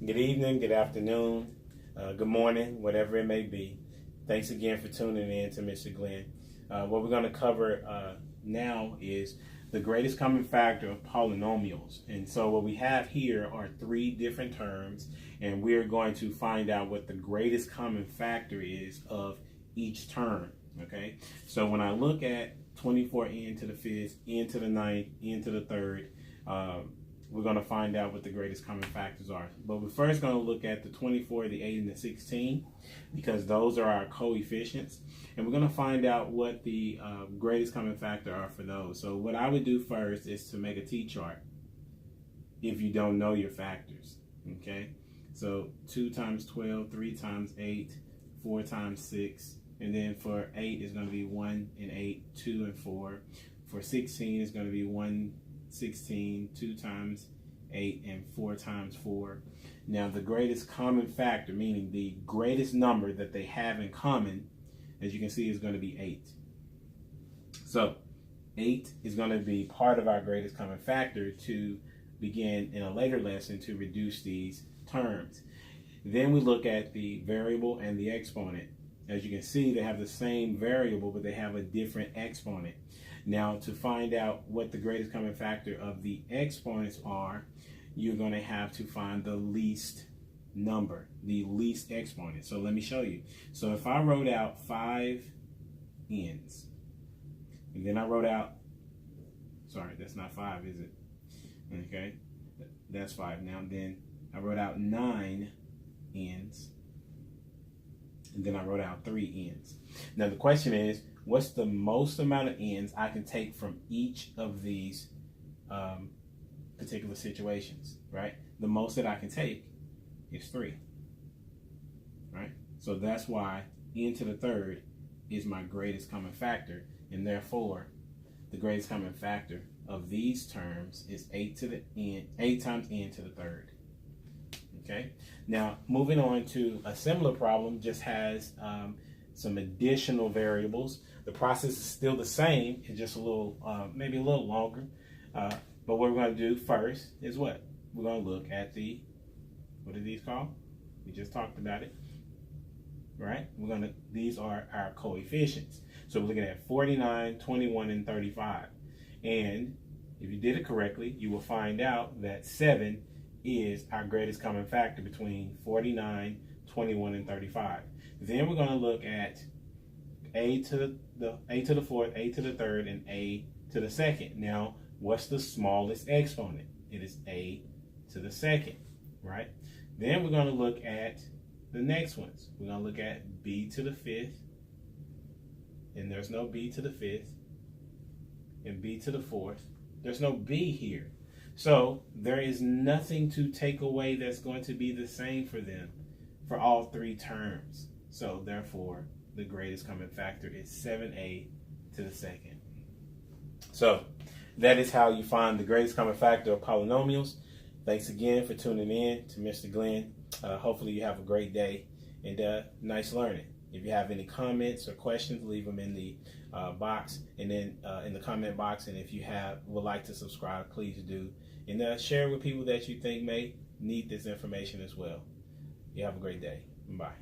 Good evening, good afternoon, good morning, whatever it may be. Thanks again for tuning in to Mr. Glenn. What we're going to cover now is the greatest common factor of polynomials. And so what we have here are three different terms, and we're going to find out what the greatest common factor is of each term. Okay, so when I look at 24n to the 5th, n to the 9th, n to the 3rd, we're going to find out what the greatest common factors are. But we're first going to look at the 24, the 8, and the 16, because those are our coefficients. And we're going to find out what the greatest common factor are for those. So what I would do first is to make a t-chart if you don't know your factors. Okay, so 2 times 12, 3 times 8, 4 times 6. And then for 8 is going to be 1 and 8, 2 and 4. For 16 is going to be 1, 16, 2 times 8, and 4 times 4. Now the greatest common factor, meaning the greatest number that they have in common, as you can see, is going to be 8. So 8 is going to be part of our greatest common factor to begin in a later lesson to reduce these terms. Then we look at the variable and the exponent. As you can see, they have the same variable, but they have a different exponent. Now, to find out what the greatest common factor of the exponents are, you're going to have to find the least number, the least exponent. So let me show you. So if I wrote out 5 n's, and then I wrote out, sorry, that's not 5, is it? Okay, that's 5. Now then I wrote out 9 n's, and then I wrote out 3 n's. Now the question is, what's the most amount of n's I can take from each of these particular situations, right? The most that I can take is 3, right? So that's why n to the 3rd is my greatest common factor, and therefore the greatest common factor of these terms is 8 times n to the 3rd. Okay, now moving on to a similar problem, just has some additional variables. The process is still the same, it's just a little, maybe a little longer. But what we're going to do first is what? We're going to look at the, what are these called? We just talked about it, right? These are our coefficients. So we're looking at 49, 21, and 35. And if you did it correctly, you will find out that 7 is our greatest common factor between 49, 21, and 35. Then we're going to look at a to the 4th, a to the 3rd, and a to the 2nd. Now, what's the smallest exponent? It is a to the 2nd, right? Then we're going to look at the next ones. We're going to look at b to the 5th, and there's no b to the 5th, and b to the 4th. There's no b here. So there is nothing to take away that's going to be the same for them for all 3 terms. So therefore, the greatest common factor is 7a to the 2nd. So that is how you find the greatest common factor of polynomials. Thanks again for tuning in to Mr. Glenn. Hopefully you have a great day and nice learning. If you have any comments or questions, leave them in the box, and then in the comment box. And if you would like to subscribe, please do. And share with people that you think may need this information as well. You have a great day. Bye.